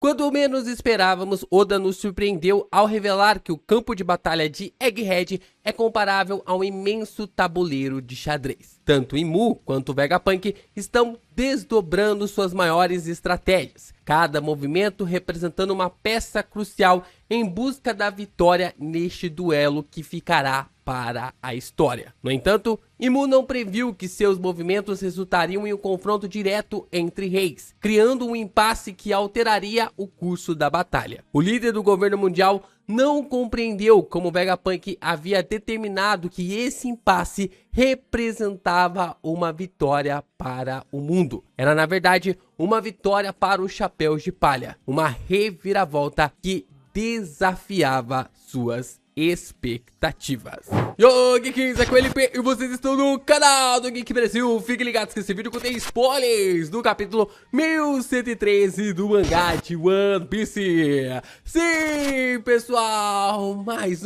Quando menos esperávamos, Oda nos surpreendeu ao revelar que o campo de batalha de Egghead é comparável a um imenso tabuleiro de xadrez. Tanto Imu quanto Vegapunk estão desdobrando suas maiores estratégias, cada movimento representando uma peça crucial em busca da vitória neste duelo que ficará para a história. No entanto, Imu não previu que seus movimentos resultariam em um confronto direto entre reis, criando um impasse que alteraria o curso da batalha. O líder do governo mundial não compreendeu como Vegapunk havia determinado que esse impasse representava uma vitória para o mundo. Era, na verdade, uma vitória para os Chapéus de Palha, uma reviravolta que desafiava suas expectativas. Yo, Geeks, aqui é o LP e vocês estão no canal do Geek Brasil. Fiquem ligados que esse vídeo contém spoilers do capítulo 1113 do mangá de One Piece. Sim, pessoal, mais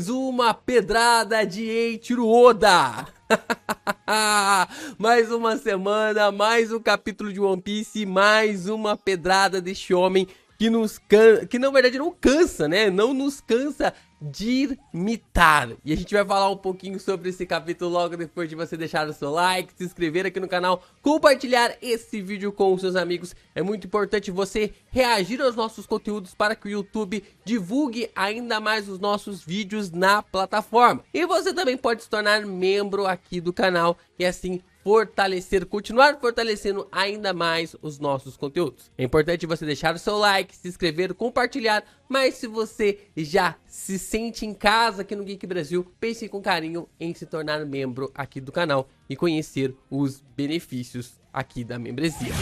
uma pedrada de Eiichiro Oda. Mais uma semana, mais um capítulo de One Piece, mais uma pedrada deste homem que na verdade não cansa, né? Não nos cansa de imitar. E a gente vai falar um pouquinho sobre esse capítulo logo depois de você deixar o seu like, se inscrever aqui no canal, compartilhar esse vídeo com os seus amigos. É muito importante você reagir aos nossos conteúdos para que o YouTube divulgue ainda mais os nossos vídeos na plataforma. E você também pode se tornar membro aqui do canal e assim continuar fortalecendo ainda mais os nossos conteúdos. É importante você deixar o seu like, se inscrever, compartilhar, mas se você já se sente em casa aqui no Geek Brasil, pense com carinho em se tornar membro aqui do canal e conhecer os benefícios aqui da membresia.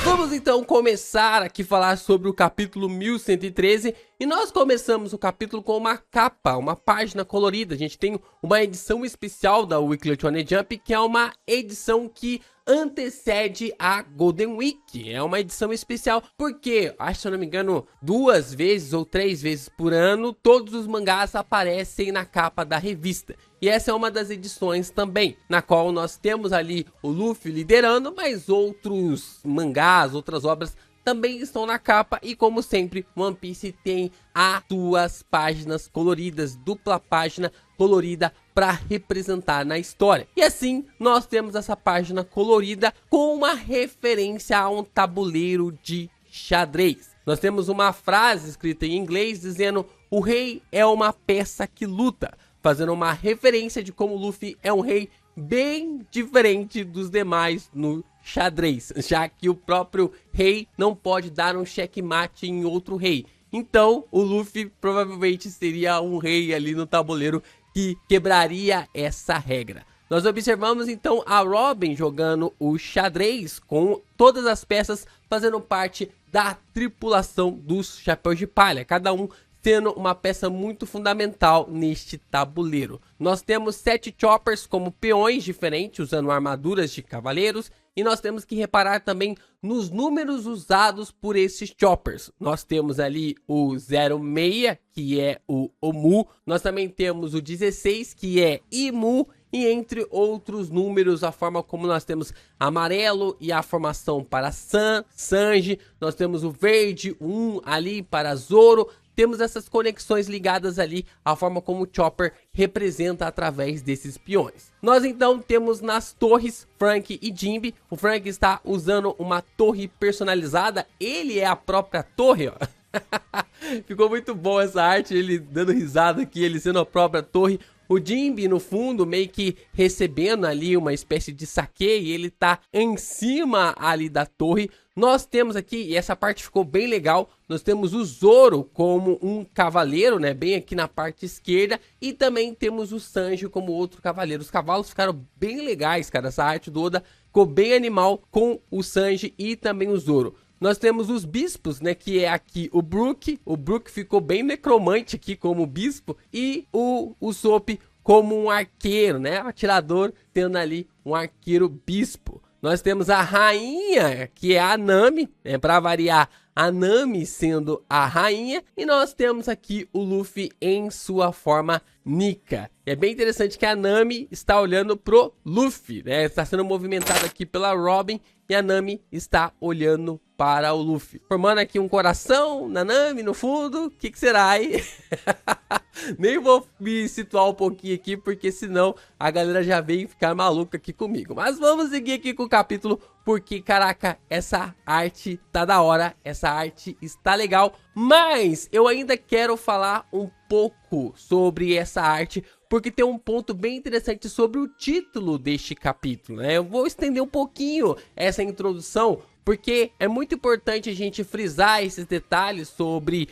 Vamos então começar aqui a falar sobre o capítulo 1113 e nós começamos o capítulo com uma capa, uma página colorida. A gente tem uma edição especial da Weekly Shonen Jump, que é uma edição que antecede a Golden Week. É uma edição especial porque, acho que se eu não me engano, 2 vezes ou 3 vezes por ano, todos os mangás aparecem na capa da revista. E essa é uma das edições também, na qual nós temos ali o Luffy liderando, mas outros mangás, outras obras também estão na capa. E como sempre, One Piece tem as suas páginas coloridas, dupla página colorida para representar na história. E assim, nós temos essa página colorida com uma referência a um tabuleiro de xadrez. Nós temos uma frase escrita em inglês dizendo: "O rei é uma peça que luta", fazendo uma referência de como Luffy é um rei bem diferente dos demais no xadrez, já que o próprio rei não pode dar um checkmate em outro rei. Então, o Luffy provavelmente seria um rei ali no tabuleiro que quebraria essa regra. Nós observamos então a Robin jogando o xadrez com todas as peças fazendo parte da tripulação dos Chapéus de Palha, cada um sendo uma peça muito fundamental neste tabuleiro. Nós temos 7 choppers como peões diferentes, usando armaduras de cavaleiros, e nós temos que reparar também nos números usados por esses choppers. Nós temos ali o 06, que é o Omu, nós também temos o 16, que é Imu, e entre outros números, a forma como nós temos amarelo e a formação para Sanji, nós temos o verde 1 ali para Zoro. Temos essas conexões ligadas ali à forma como o Chopper representa através desses peões. Nós então temos nas torres Franky e Jinbe. O Franky está usando uma torre personalizada. Ele é a própria torre, ó. Ficou muito bom essa arte, ele dando risada aqui, ele sendo a própria torre. O Jinbe no fundo meio que recebendo ali uma espécie de saque e ele tá em cima ali da torre. Nós temos aqui, e essa parte ficou bem legal, nós temos o Zoro como um cavaleiro, né, bem aqui na parte esquerda. E também temos o Sanji como outro cavaleiro. Os cavalos ficaram bem legais, cara, essa arte do Oda ficou bem animal com o Sanji e também o Zoro. Nós temos os bispos, né, que é aqui o Brook. O Brook ficou bem necromante aqui como bispo. E o Usopp como um arqueiro, né, atirador, tendo ali um arqueiro bispo. Nós temos a rainha, que é a Nami, né, para variar. a Nami sendo a rainha, e nós temos aqui o Luffy em sua forma Nika. É bem interessante que a Nami está olhando pro Luffy, né? Está sendo movimentado aqui pela Robin e a Nami está olhando para o Luffy, formando aqui um coração na Nami no fundo. O que será aí? Nem vou me situar um pouquinho aqui, porque senão a galera já vem ficar maluca aqui comigo. Mas vamos seguir aqui com o capítulo, porque, caraca, essa arte tá da hora, essa arte está legal. Mas eu ainda quero falar um pouco sobre essa arte, porque tem um ponto bem interessante sobre o título deste capítulo, né? Eu vou estender um pouquinho essa introdução, porque é muito importante a gente frisar esses detalhes sobre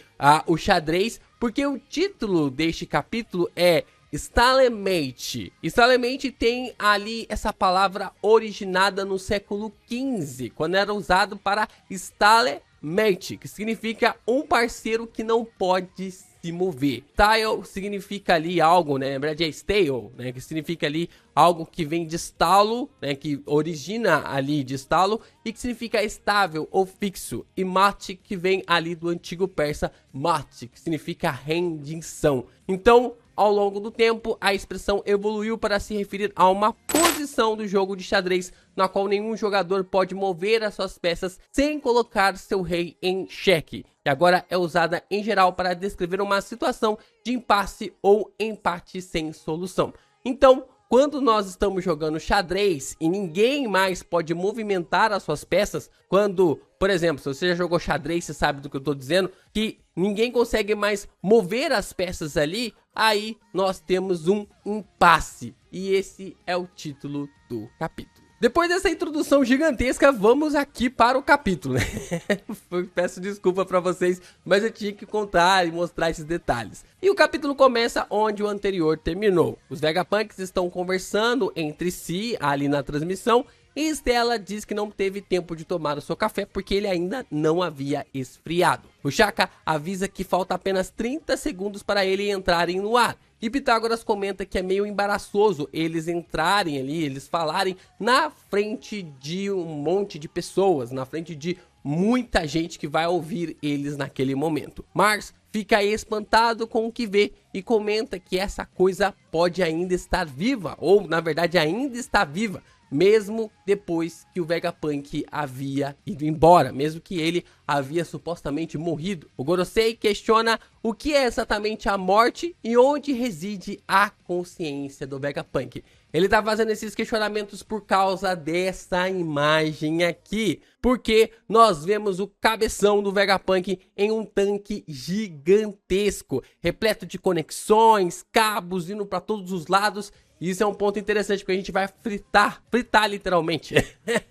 o xadrez, porque o título deste capítulo é Stalemate. Stalemate tem ali essa palavra originada no século XV, quando era usado para Stalemate, que significa um parceiro que não pode se mover. Style significa ali algo, né? Na verdade é stale, né? Que significa ali algo que vem de estalo, né? Que origina ali de estalo e que significa estável ou fixo. E mate, que vem ali do antigo persa mate, que significa rendição. Então, ao longo do tempo, a expressão evoluiu para se referir a uma posição do jogo de xadrez na qual nenhum jogador pode mover as suas peças sem colocar seu rei em xeque. E agora é usada em geral para descrever uma situação de impasse ou empate sem solução. Então, quando nós estamos jogando xadrez e ninguém mais pode movimentar as suas peças, quando, por exemplo, se você já jogou xadrez, você sabe do que eu estou dizendo, que ninguém consegue mais mover as peças ali, aí nós temos um impasse. E esse é o título do capítulo. Depois dessa introdução gigantesca, vamos aqui para o capítulo, né? Peço desculpa para vocês, mas eu tinha que contar e mostrar esses detalhes. E o capítulo começa onde o anterior terminou. Os Vegapunks estão conversando entre si ali na transmissão e Stella diz que não teve tempo de tomar o seu café porque ele ainda não havia esfriado. O Shaka avisa que falta apenas 30 segundos para ele entrarem no ar. E Pitágoras comenta que é meio embaraçoso eles entrarem ali, eles falarem na frente de um monte de pessoas, na frente de muita gente que vai ouvir eles naquele momento. Mars fica espantado com o que vê e comenta que essa coisa pode ainda estar viva, ou na verdade ainda está viva, mesmo depois que o Vegapunk havia ido embora, mesmo que ele havia supostamente morrido. O Gorosei questiona o que é exatamente a morte e onde reside a consciência do Vegapunk. Ele tá fazendo esses questionamentos por causa dessa imagem aqui, porque nós vemos o cabeção do Vegapunk em um tanque gigantesco, repleto de conexões, cabos indo para todos os lados. Isso é um ponto interessante, porque a gente vai fritar literalmente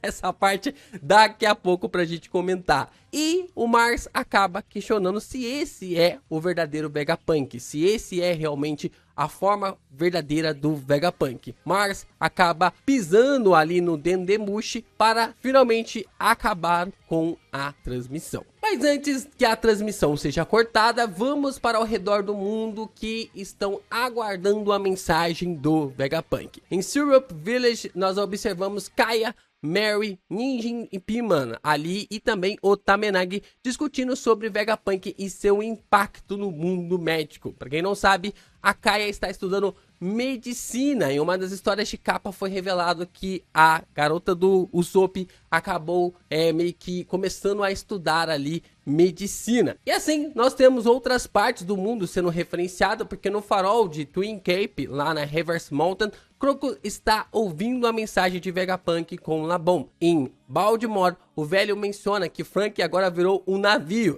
essa parte daqui a pouco pra gente comentar. E o Mars acaba questionando se esse é o verdadeiro Vegapunk, se esse é realmente a forma verdadeira do Vegapunk. Mars acaba pisando ali no Dendemushi para finalmente acabar com a transmissão. Mas antes que a transmissão seja cortada, vamos para ao redor do mundo que estão aguardando a mensagem do Vegapunk. Em Syrup Village, nós observamos Kaia, Mary, Ninjin e Piman ali e também o Tamenagi discutindo sobre Vegapunk e seu impacto no mundo médico. Para quem não sabe, a Kaia está estudando medicina. Em uma das histórias de capa foi revelado que a garota do Usopp acabou meio que começando a estudar ali medicina. E assim, nós temos outras partes do mundo sendo referenciadas, porque no farol de Twin Cape, lá na Reverse Mountain, Croco está ouvindo a mensagem de Vegapunk com Labom. Em Baltimore, o velho menciona que Frank agora virou um navio,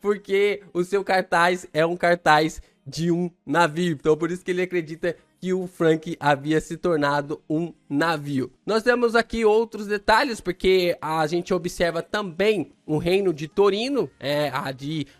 porque o seu cartaz é um cartaz de um navio, então por isso que ele acredita que o Frank havia se tornado um navio. Nós temos aqui outros detalhes, porque a gente observa também o reino de Torino,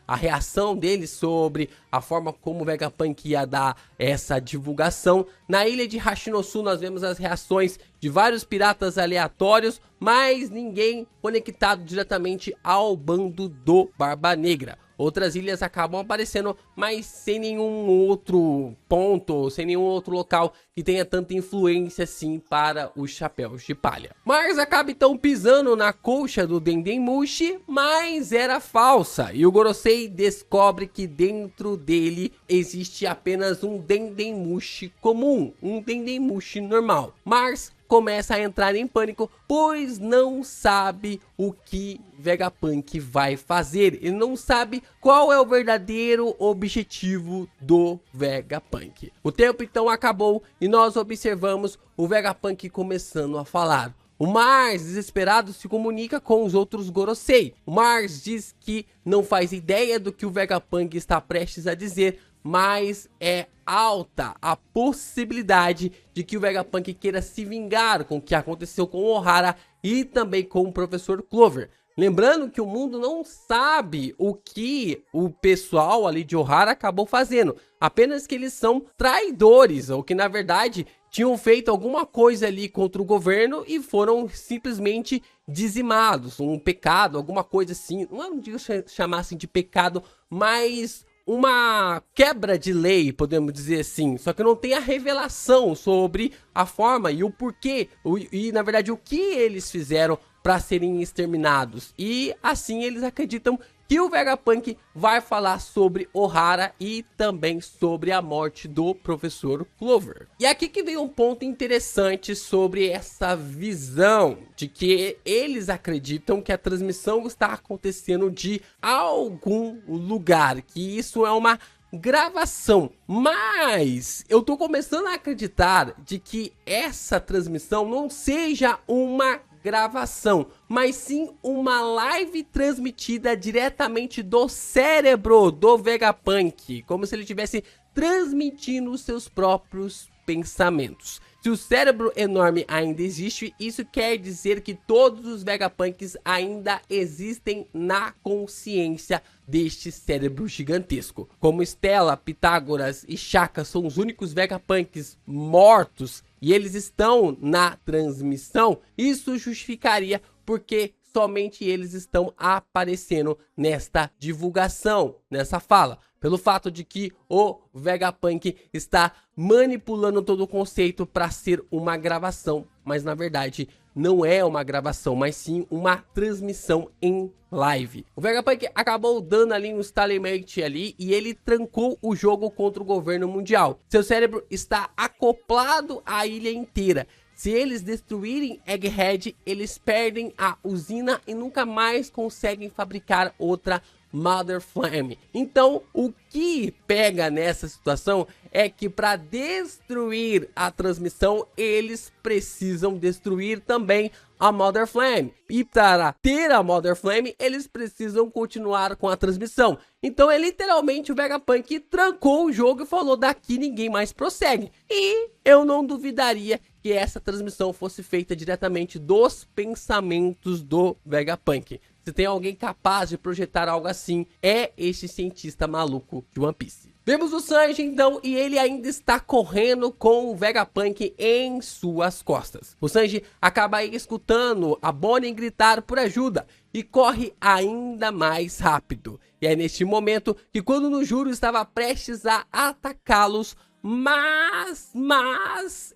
a reação dele sobre a forma como o Vegapunk ia dar essa divulgação. Na ilha de Hashinosu nós vemos as reações de vários piratas aleatórios, mas ninguém conectado diretamente ao bando do Barba Negra. outras ilhas acabam aparecendo, mas sem nenhum outro ponto, sem nenhum outro local que tenha tanta influência assim para os chapéus de palha. Mars acaba então pisando na colcha do Dendemushi, mas era falsa, e o Gorosei descobre que dentro dele existe apenas um Dendemushi comum, um Dendemushi normal. Mars começa a entrar em pânico, pois não sabe o que Vegapunk vai fazer. Ele não sabe qual é o verdadeiro objetivo do Vegapunk. O tempo então acabou e nós observamos o Vegapunk começando a falar. O Mars, desesperado, se comunica com os outros Gorosei. O Mars diz que não faz ideia do que o Vegapunk está prestes a dizer, mas é alta a possibilidade de que o Vegapunk queira se vingar com o que aconteceu com o Ohara e também com o Professor Clover. Lembrando que o mundo não sabe o que o pessoal ali de Ohara acabou fazendo, apenas que eles são traidores, ou que na verdade tinham feito alguma coisa ali contra o governo e foram simplesmente dizimados, um pecado, alguma coisa assim, não digo chamar assim de pecado, mas uma quebra de lei, podemos dizer assim, só que não tem a revelação sobre a forma e o porquê, e na verdade o que eles fizeram para serem exterminados. E assim eles acreditam que o Vegapunk vai falar sobre Ohara e também sobre a morte do Professor Clover. E aqui que vem um ponto interessante sobre essa visão de que eles acreditam que a transmissão está acontecendo de algum lugar, que isso é uma gravação, mas eu tô começando a acreditar de que essa transmissão não seja uma gravação, mas sim uma live transmitida diretamente do cérebro do Vegapunk, como se ele estivesse transmitindo os seus próprios pensamentos. Se o cérebro enorme ainda existe, isso quer dizer que todos os Vegapunks ainda existem na consciência deste cérebro gigantesco. Como Stella, Pitágoras e Shaka são os únicos Vegapunks mortos e eles estão na transmissão, isso justificaria porque somente eles estão aparecendo nesta divulgação, nessa fala. Pelo fato de que o Vegapunk está manipulando todo o conceito para ser uma gravação, mas na verdade não é uma gravação, mas sim uma transmissão em live. O Vegapunk acabou dando ali um stalemate ali e ele trancou o jogo contra o governo mundial. Seu cérebro está acoplado à ilha inteira. Se eles destruírem Egghead, eles perdem a usina e nunca mais conseguem fabricar outra Mother Flame. Então, o que pega nessa situação é que para destruir a transmissão, eles precisam destruir também a Mother Flame. E para ter a Mother Flame, eles precisam continuar com a transmissão. Então é literalmente o Vegapunk trancou o jogo e falou: daqui ninguém mais prossegue. E eu não duvidaria que essa transmissão fosse feita diretamente dos pensamentos do Vegapunk. Se tem alguém capaz de projetar algo assim, é este cientista maluco de One Piece. Vemos o Sanji então, e ele ainda está correndo com o Vegapunk em suas costas. O Sanji acaba escutando a Bonnie gritar por ajuda e corre ainda mais rápido. E é neste momento que quando o Nojuro estava prestes a atacá-los, mas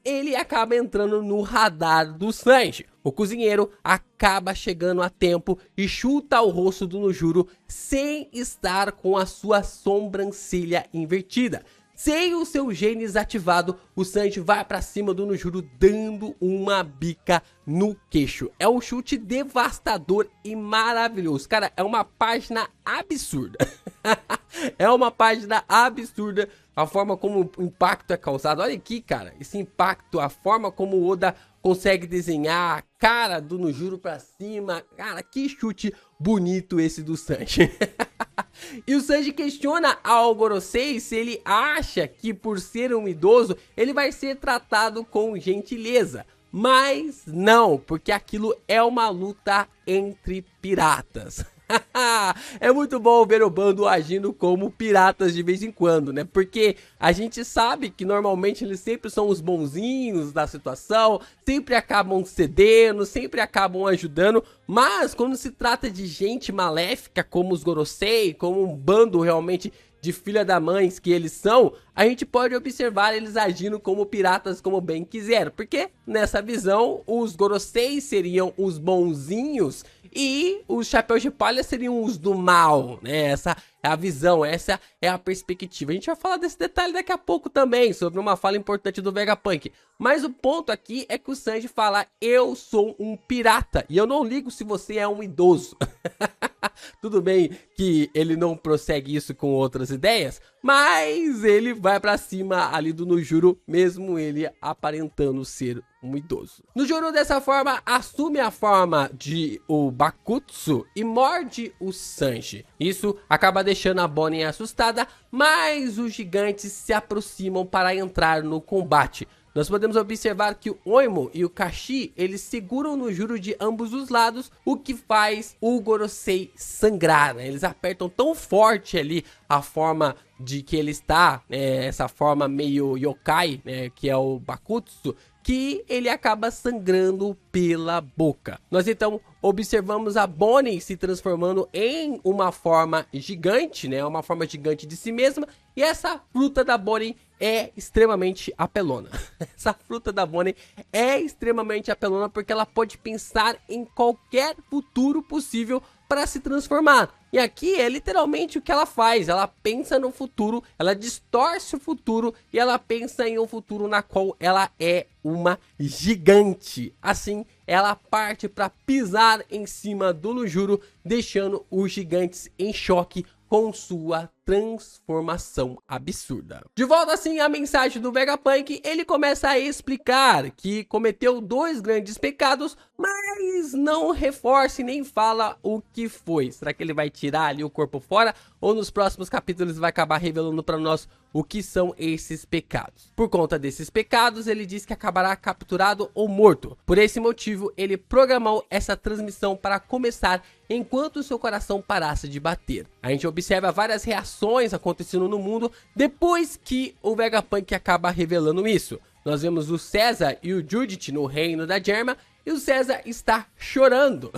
ele acaba entrando no radar do Sanji. O cozinheiro acaba chegando a tempo e chuta o rosto do Nojuro sem estar com a sua sobrancelha invertida. Sem o seu genes ativado, o Sanji vai pra cima do Nojuro dando uma bica no queixo. É um chute devastador e maravilhoso. Cara, é uma página absurda. É uma página absurda a forma como o impacto é causado. Olha aqui, cara, esse impacto, a forma como o Oda consegue desenhar a cara do Nojuro pra cima. Cara, que chute bonito esse do Sanji. E o Sanji questiona ao Gorosei se ele acha que por ser um idoso, ele vai ser tratado com gentileza. Mas não, porque aquilo é uma luta entre piratas. É muito bom ver o bando agindo como piratas de vez em quando, né? Porque a gente sabe que normalmente eles sempre são os bonzinhos da situação, sempre acabam cedendo, sempre acabam ajudando, mas quando se trata de gente maléfica como os Gorosei, como um bando realmente de filha da mães que eles são, a gente pode observar eles agindo como piratas como bem quiser, porque nessa visão os Gorosei seriam os bonzinhos e os Chapéus de Palha seriam os do mal, né? Essa é a visão, essa é a perspectiva. A gente vai falar desse detalhe daqui a pouco também, sobre uma fala importante do Vegapunk. Mas o ponto aqui é que o Sanji fala, eu sou um pirata, e eu não ligo se você é um idoso. Tudo bem que ele não prossegue isso com outras ideias, mas ele vai pra cima ali do Nojuro, mesmo ele aparentando ser um idoso. Nojuro dessa forma assume a forma de o Bakutsu e morde o Sanji. Isso acaba deixando a Bonnie assustada, mas os gigantes se aproximam para entrar no combate. Nós podemos observar que o Oimo e o Kashi, eles seguram no Nojuro de ambos os lados, o que faz o Gorosei sangrar, né? Eles apertam tão forte ali a forma de que ele está, né? Essa forma meio yokai, né? Que é o Bakutsu, que ele acaba sangrando pela boca. Nós então observamos a Bonnie se transformando em uma forma gigante, né? Uma forma gigante de si mesma. E essa fruta da Bonnie é extremamente apelona. Essa fruta da Bonnie é extremamente apelona porque ela pode pensar em qualquer futuro possível para se transformar. E aqui é literalmente o que ela faz. Ela pensa no futuro, ela distorce o futuro e ela pensa em um futuro na qual ela é uma gigante. Assim, ela parte para pisar em cima do Nojuro, deixando os gigantes em choque com sua transformação absurda. De volta assim à mensagem do Vegapunk, ele começa a explicar que cometeu 2 grandes pecados, mas não reforça e nem fala o que foi. Será que ele vai tirar ali o corpo fora? Ou nos próximos capítulos vai acabar revelando para nós o que são esses pecados? Por conta desses pecados, ele diz que acabará capturado ou morto. Por esse motivo, ele programou essa transmissão para começar enquanto seu coração parasse de bater. A gente observa várias reações acontecendo no mundo depois que o Vegapunk acaba revelando isso. Nós vemos o Caesar e o Judith no reino da Germa e o Caesar está chorando.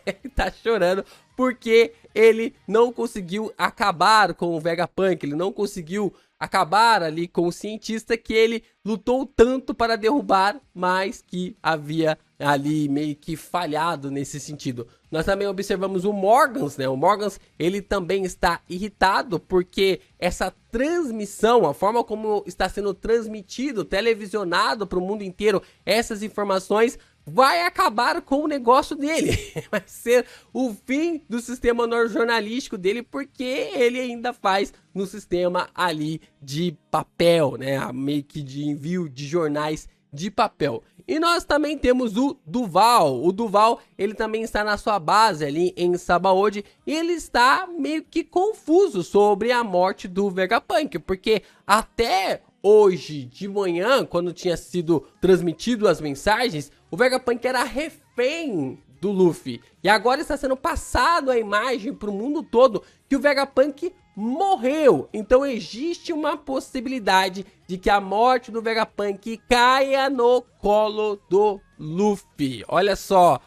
Ele está chorando porque ele não conseguiu acabar com o Vegapunk, ele não conseguiu acabar ali com o cientista que ele lutou tanto para derrubar, mas que havia ali meio que falhado nesse sentido. Nós também observamos o Morgans, né? O Morgans, ele também está irritado porque essa transmissão, a forma como está sendo transmitido, televisionado para o mundo inteiro, essas informações vai acabar com o negócio dele. Vai ser o fim do sistema jornalístico dele, porque ele ainda faz no sistema ali de papel, né? Meio que de envio de jornais de papel. E nós também temos o Duval. O Duval, ele também está na sua base ali em Sabaody e ele está meio que confuso sobre a morte do Vegapunk, porque até hoje de manhã, quando tinha sido transmitido as mensagens, o Vegapunk era refém do Luffy. E agora está sendo passado a imagem para o mundo todo que o Vegapunk morreu. Então existe uma possibilidade de que a morte do Vegapunk caia no colo do Luffy. Olha só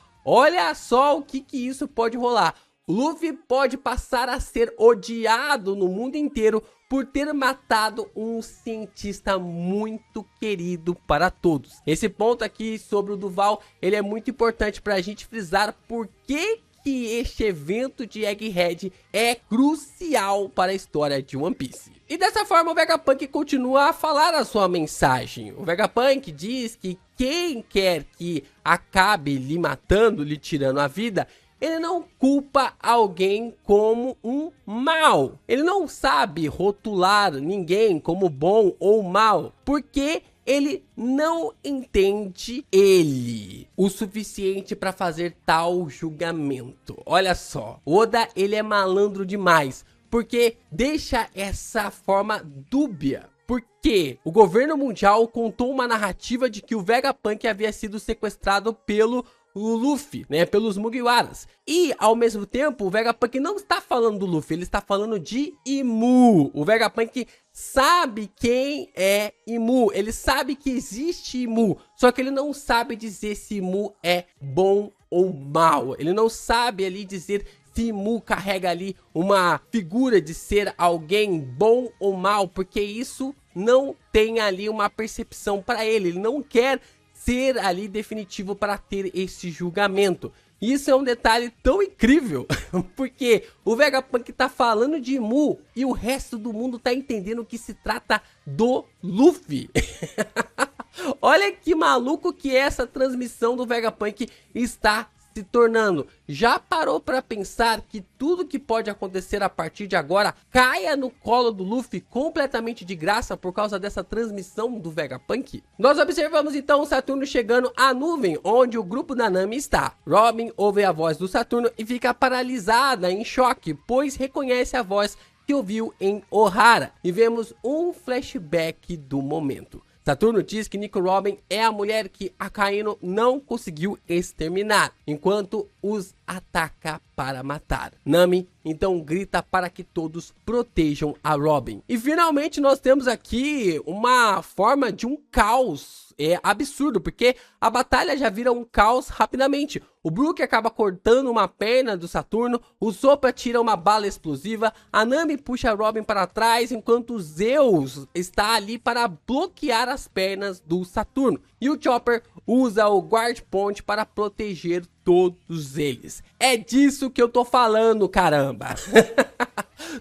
o que isso pode rolar. O Luffy pode passar a ser odiado no mundo inteiro por ter matado um cientista muito querido para todos. Esse ponto aqui sobre o Duval, ele é muito importante para a gente frisar por que este evento de Egghead é crucial para a história de One Piece. E dessa forma o Vegapunk continua a falar a sua mensagem. O Vegapunk diz que quem quer que acabe lhe matando, lhe tirando a vida, ele não culpa alguém como um mal. Ele não sabe rotular ninguém como bom ou mal, porque ele não entende ele o suficiente para fazer tal julgamento. Olha só, Oda, ele é malandro demais, porque deixa essa forma dúbia. Porque o governo mundial contou uma narrativa de que o Vegapunk havia sido sequestrado pelo o Luffy, né, pelos Mugiwaras. E, ao mesmo tempo, o Vegapunk não está falando do Luffy, ele está falando de Imu. O Vegapunk sabe quem é Imu, ele sabe que existe Imu, só que ele não sabe dizer se Imu é bom ou mal. Ele não sabe ali dizer se Imu carrega ali uma figura de ser alguém bom ou mal, porque isso não tem ali uma percepção para ele. Ele não quer ser ali definitivo para ter esse julgamento. Isso é um detalhe tão incrível, porque o Vegapunk tá falando de Imu e o resto do mundo tá entendendo que se trata do Luffy. Olha que maluco que essa transmissão do Vegapunk está se tornando. Já parou para pensar que tudo que pode acontecer a partir de agora caia no colo do Luffy completamente de graça por causa dessa transmissão do Vegapunk? Nós observamos então o Saturno chegando à nuvem onde o grupo da Nami está. Robin ouve a voz do Saturno e fica paralisada em choque, pois reconhece a voz que ouviu em Ohara. E vemos um flashback do momento. Saturno diz que Nico Robin é a mulher que Akainu não conseguiu exterminar, enquanto os ataca para matar. Nami então grita para que todos protejam a Robin. E finalmente nós temos aqui uma forma de um caos. É absurdo, porque a batalha já vira um caos rapidamente. O Brook acaba cortando uma perna do Saturno, o Sopra tira uma bala explosiva, a Nami puxa a Robin para trás, enquanto o Zeus está ali para bloquear as pernas do Saturno. E o Chopper usa o Guard Point para proteger todos eles. É disso que eu tô falando, caramba!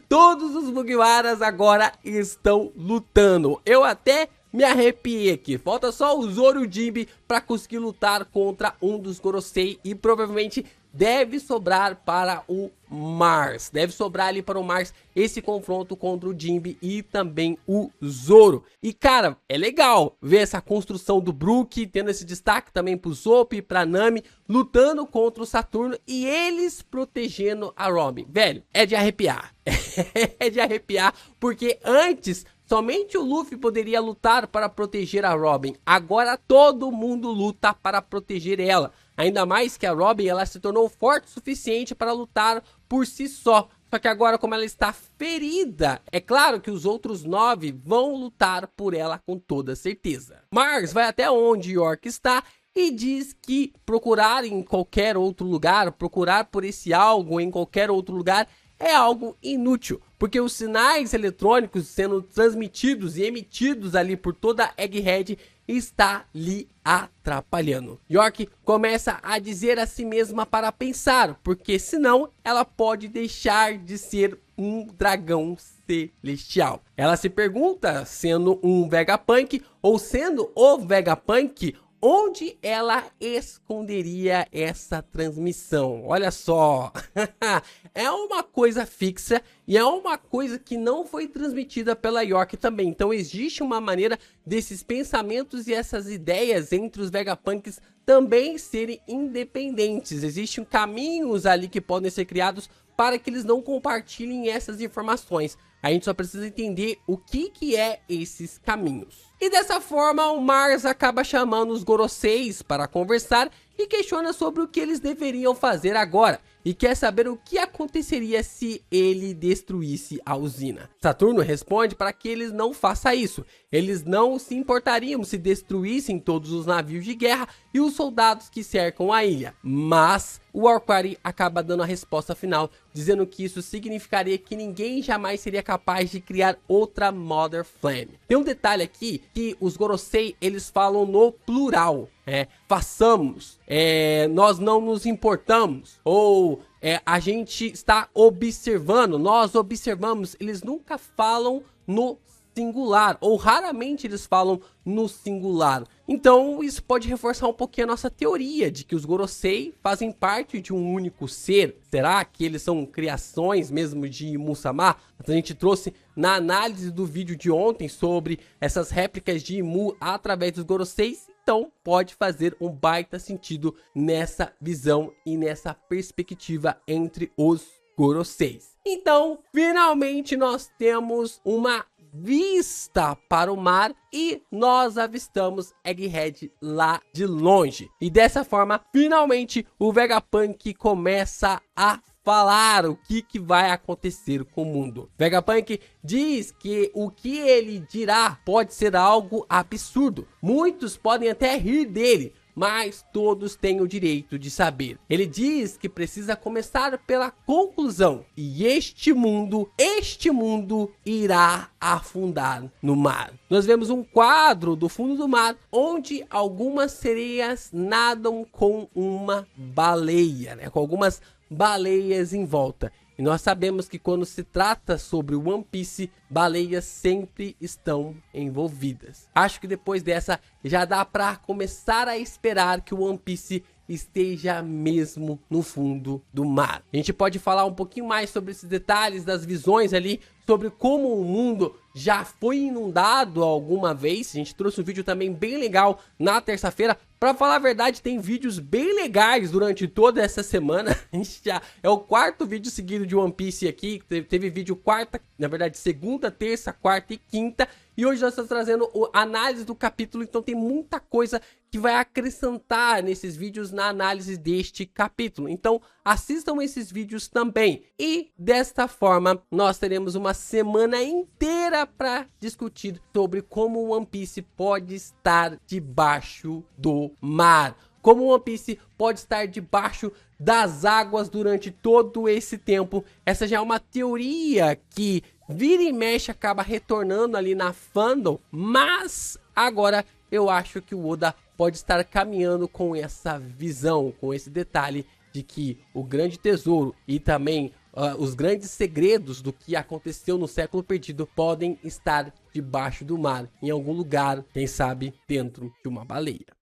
Todos os Mugiwaras agora estão lutando. Eu até me arrepiei aqui. Falta só o Zoro e o Jinbe para conseguir lutar contra um dos Gorosei. E provavelmente deve sobrar para o Mars. Deve sobrar ali para o Mars esse confronto contra o Jinbe e também o Zoro. E cara, é legal ver essa construção do Brook, tendo esse destaque também pro Zop e pra Nami, lutando contra o Saturno e eles protegendo a Robin. Velho, é de arrepiar. É de arrepiar, porque antes somente o Luffy poderia lutar para proteger a Robin. Agora todo mundo luta para proteger ela. Ainda mais que a Robin ela se tornou forte o suficiente para lutar por si só. Só que agora, como ela está ferida, é claro que os outros 9 vão lutar por ela com toda certeza. Mars vai até onde York está e diz que procurar em qualquer outro lugar, procurar por esse algo em qualquer outro lugar é algo inútil, porque os sinais eletrônicos sendo transmitidos e emitidos ali por toda a Egghead está lhe atrapalhando. York começa a dizer a si mesma para pensar, porque senão ela pode deixar de ser um dragão celestial. Ela se pergunta, sendo um Vegapunk ou sendo o Vegapunk, onde ela esconderia essa transmissão. Olha só, é uma coisa fixa e é uma coisa que não foi transmitida pela York também. Então existe uma maneira desses pensamentos e essas ideias entre os Vegapunks também serem independentes. Existem caminhos ali que podem ser criados para que eles não compartilhem essas informações. A gente só precisa entender o que é esses caminhos. E dessa forma o Mars acaba chamando os Goroseis para conversar e questiona sobre o que eles deveriam fazer agora. E quer saber o que aconteceria se ele destruísse a usina. Saturno responde para que eles não façam isso. Eles não se importariam se destruíssem todos os navios de guerra e os soldados que cercam a ilha. Mas o Warquari acaba dando a resposta final, dizendo que isso significaria que ninguém jamais seria capaz de criar outra Mother Flame. Tem um detalhe aqui que os Gorosei eles falam no plural. Façamos, nós não nos importamos, ou a gente está observando, nós observamos. Eles nunca falam no singular, ou raramente eles falam no singular. Então isso pode reforçar um pouquinho a nossa teoria de que os Gorosei fazem parte de um único ser. Será que eles são criações mesmo de Imu-sama? A gente trouxe na análise do vídeo de ontem sobre essas réplicas de Imu através dos Goroseis. Então pode fazer um baita sentido nessa visão e nessa perspectiva entre os Goroseis. Então finalmente nós temos uma vista para o mar e nós avistamos Egghead lá de longe. E dessa forma, finalmente, o Vegapunk começa a falar o que vai acontecer com o mundo. Vegapunk diz que o que ele dirá pode ser algo absurdo. Muitos podem até rir dele, mas todos têm o direito de saber. Ele diz que precisa começar pela conclusão. E este mundo irá afundar no mar. Nós vemos um quadro do fundo do mar, onde algumas sereias nadam com uma baleia, né? Com algumas baleias em volta. E nós sabemos que quando se trata sobre o One Piece, baleias sempre estão envolvidas. Acho que depois dessa já dá para começar a esperar que o One Piece esteja mesmo no fundo do mar. A gente pode falar um pouquinho mais sobre esses detalhes das visões ali, sobre como o mundo já foi inundado alguma vez. A gente trouxe um vídeo também bem legal na terça-feira. Pra falar a verdade, tem vídeos bem legais durante toda essa semana. A gente já é o quarto vídeo seguido de One Piece aqui. Teve vídeo segunda, terça, quarta e quinta. E hoje nós estamos trazendo a análise do capítulo, então tem muita coisa que vai acrescentar nesses vídeos na análise deste capítulo. Então assistam esses vídeos também. E desta forma nós teremos uma semana inteira para discutir sobre como o One Piece pode estar debaixo do mar. Como o One Piece pode estar debaixo das águas durante todo esse tempo. Essa já é uma teoria que vira e mexe acaba retornando ali na fandom. Mas agora eu acho que o Oda pode estar caminhando com essa visão, com esse detalhe de que o grande tesouro e também os grandes segredos do que aconteceu no século perdido podem estar debaixo do mar, em algum lugar, quem sabe dentro de uma baleia.